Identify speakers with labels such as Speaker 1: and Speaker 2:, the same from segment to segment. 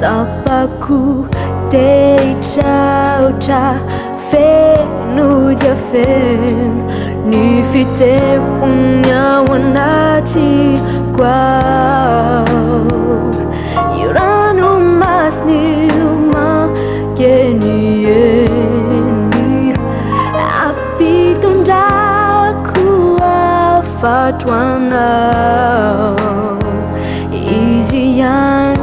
Speaker 1: Sapaku te chao cha fe no dia fen ni fite punya wanati kwao Irano mas ni uma yeni yeni api tundaku afatwana easy yan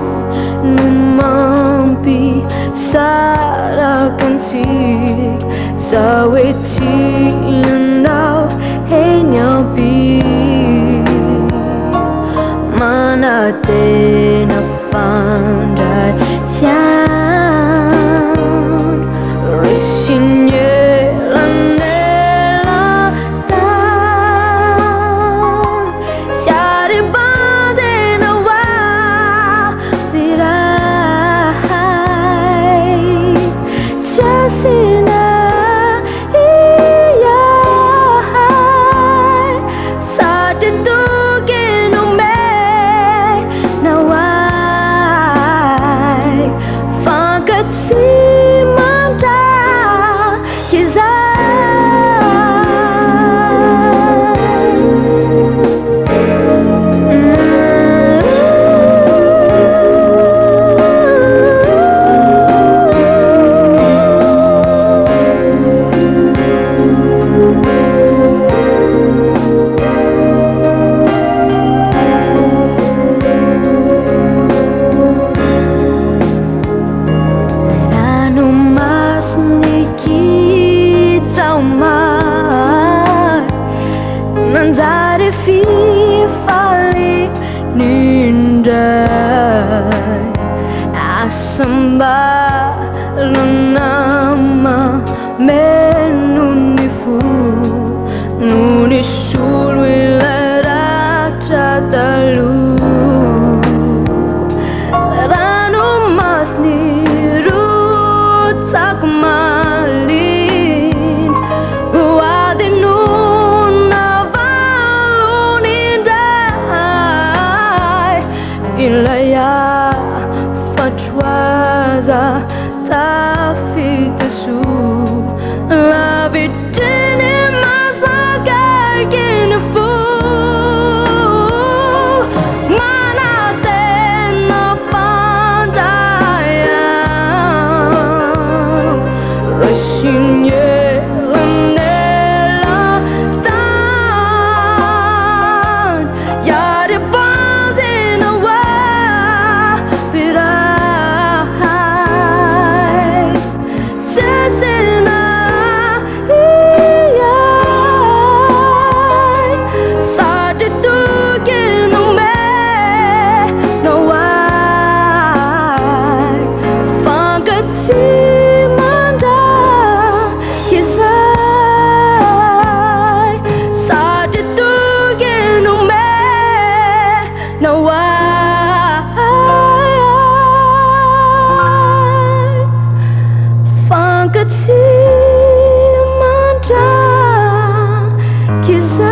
Speaker 1: numampi Sara cantik Saweti now hey nyabi Mana te na pandai Sian Rishinye lanela tan Siari bade na wa virai Jasina Manzare fi fali nindai Asamba lanama menunifu Nunisul wilara tratalu Rano mas nirut sakmalin Buadinu Ilaya fatwaza tafitasu La vitine mas lagai ginifu Mana tena pandaya Rashinye lanela tan Yari Kati manda kisah